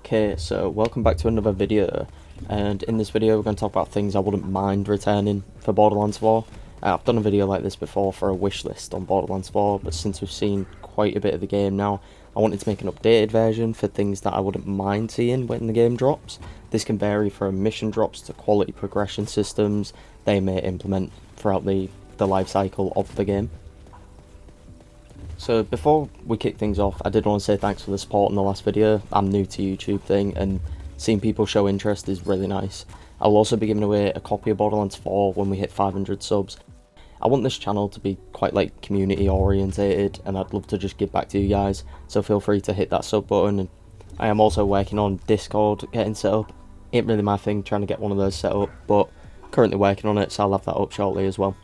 Okay, so welcome back to another video, and in this video we're going to talk about things I wouldn't mind returning for Borderlands 4. I've done a video like this before for a wish list on Borderlands 4, but since we've seen quite a bit of the game now, I wanted to make an updated version for things that I wouldn't mind seeing when the game drops. This can vary from mission drops to quality progression systems they may implement throughout the life cycle of the game. So before we kick things off, I did want to say thanks for the support in the last video. I'm new to YouTube thing, and seeing people show interest is really nice. I'll also be giving away a copy of Borderlands 4 when we hit 500 subs. I want this channel to be quite like community orientated, and I'd love to just give back to you guys, so feel free to hit that sub button. And I am also working on Discord getting set up. Ain't really my thing trying to get one of those set up, but currently working on it, so I'll have that up shortly as well.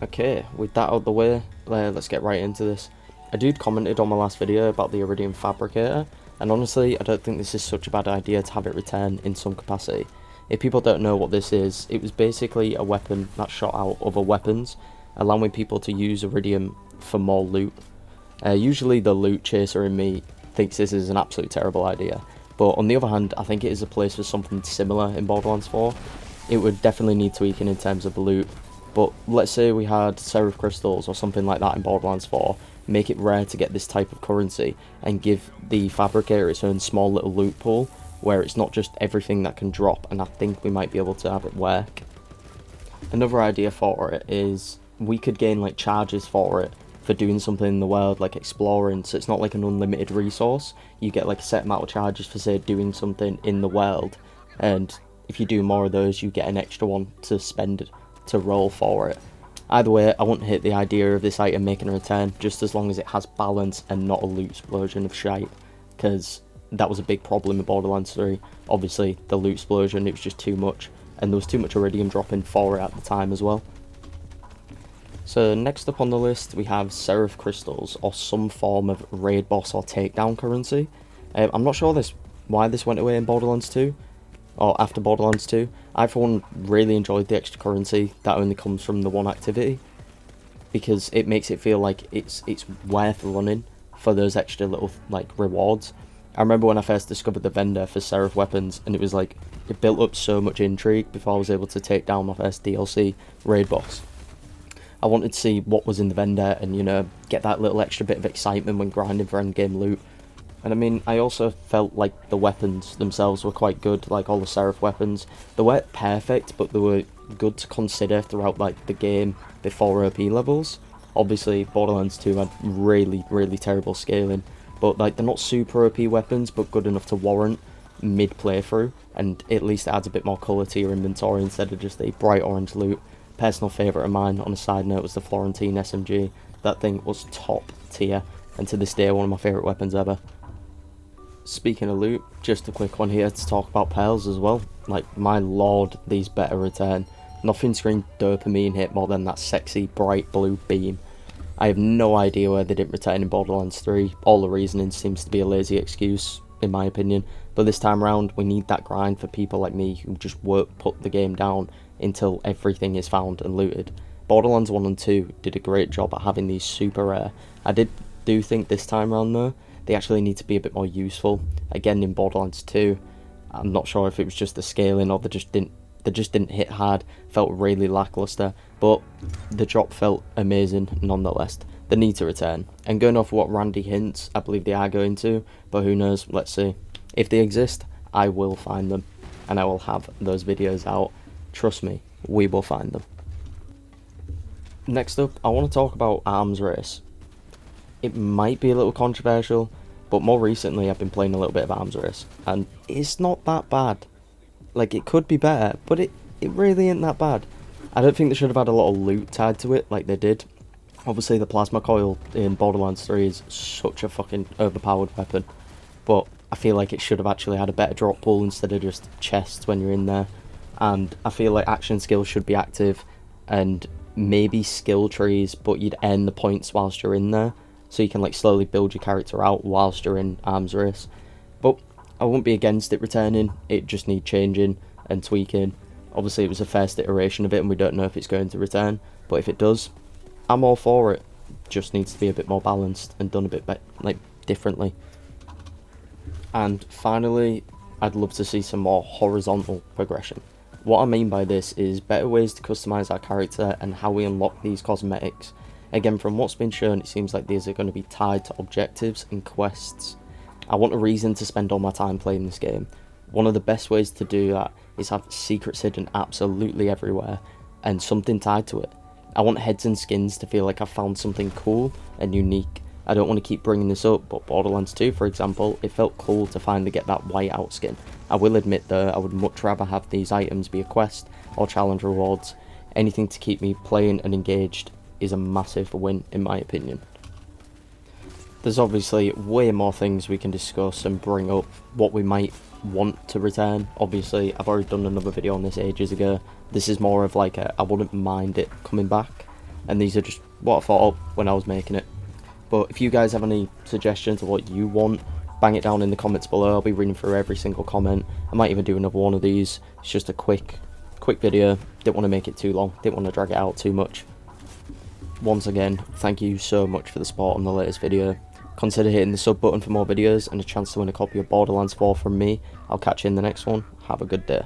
Okay, with that out of the way, let's get right into this. A dude commented on my last video about the Aridium fabricator, and honestly I don't think this is such a bad idea to have it return in some capacity. If people don't know what this is, it was basically a weapon that shot out other weapons, allowing people to use Aridium for more loot. Usually the loot chaser in me thinks this is an absolute terrible idea, but on the other hand I think it is a place for something similar in Borderlands 4. It would definitely need tweaking in terms of loot. But let's say we had Serif Crystals or something like that in Borderlands 4, make it rare to get this type of currency, and give the fabricator its own small little loot pool, where it's not just everything that can drop, and I think we might be able to have it work. Another idea for it is we could gain like charges for it, for doing something in the world, like exploring, so it's not like an unlimited resource. You get like a set amount of charges for say doing something in the world, and if you do more of those you get an extra one to spend to roll for it. Either way, I wouldn't hate the idea of this item making a return, just as long as it has balance and not a loot explosion of shite, because that was a big problem in Borderlands 3. Obviously the loot explosion, it was just too much, and there was too much Aridium dropping for it at the time as well. So next up on the list we have Serif Crystals, or some form of raid boss or takedown currency. I'm not sure why this went away in Borderlands 2, or after Borderlands 2. I for one really enjoyed the extra currency that only comes from the one activity, because it makes it feel like it's worth running for those extra little like rewards. I remember when I first discovered the vendor for Serif weapons, and it was like, it built up so much intrigue before I was able to take down my first DLC raid boss. I wanted to see what was in the vendor and, you know, get that little extra bit of excitement when grinding for endgame loot. And I mean, I also felt like the weapons themselves were quite good, like all the Serif weapons. They weren't perfect, but they were good to consider throughout like the game before OP levels. Obviously, Borderlands 2 had really terrible scaling, but like they're not super OP weapons, but good enough to warrant mid playthrough, and at least it adds a bit more colour to your inventory instead of just the bright orange loot. Personal favourite of mine, on a side note, was the Florentine SMG. That thing was top tier, and to this day one of my favourite weapons ever. Speaking of loot, just a quick one here to talk about pearls as well. Like, my lord, these better return. Nothing screamed dopamine hit more than that sexy bright blue beam. I have no idea why they didn't return in Borderlands 3. All the reasoning seems to be a lazy excuse, in my opinion. But this time around, we need that grind for people like me who just won't put the game down until everything is found and looted. Borderlands 1 and 2 did a great job at having these super rare. I do think this time around though, they actually need to be a bit more useful. Again, in Borderlands 2, I'm not sure if it was just the scaling or they just didn't hit hard, felt really lackluster, but the drop felt amazing nonetheless. They need to return. And going off what Randy hints, I believe they are going to, but who knows, let's see. If they exist, I will find them, and I will have those videos out. Trust me, we will find them. Next up, I want to talk about Arms Race. It might be a little controversial, but more recently I've been playing a little bit of Arms Race, and it's not that bad. Like, it could be better, but it really ain't that bad. I don't think they should have had a lot of loot tied to it like they did. Obviously the plasma coil in Borderlands 3 is such a fucking overpowered weapon, but I feel like it should have actually had a better drop pool instead of just chests when you're in there. And I feel like action skills should be active, and maybe skill trees, but you'd earn the points whilst you're in there, so you can like slowly build your character out whilst you're in Arms Race. But I won't be against it returning, it just needs changing and tweaking. Obviously it was the first iteration of it and we don't know if it's going to return, but if it does, I'm all for it. Just needs to be a bit more balanced and done a bit differently. And finally, I'd love to see some more horizontal progression. What I mean by this is better ways to customise our character and how we unlock these cosmetics. Again, from what's been shown, it seems like these are going to be tied to objectives and quests. I want a reason to spend all my time playing this game. One of the best ways to do that is have secrets hidden absolutely everywhere, and something tied to it. I want heads and skins to feel like I've found something cool and unique. I don't want to keep bringing this up, but Borderlands 2, for example, it felt cool to finally get that whiteout skin. I will admit though, I would much rather have these items be a quest or challenge rewards. Anything to keep me playing and engaged is a massive win in my opinion. There's obviously way more things we can discuss and bring up, what we might want to return. Obviously, I've already done another video on this ages ago. This is more of like I wouldn't mind it coming back, and these are just what I thought up when I was making it. But if you guys have any suggestions of what you want, bang it down in the comments below. I'll be reading through every single comment. I might even do another one of these. It's just a quick video. Didn't want to make it too long. Didn't want to drag it out too much. Once again, thank you so much for the support on the latest video. Consider hitting the sub button for more videos and a chance to win a copy of Borderlands 4 from me. I'll catch you in the next one. Have a good day.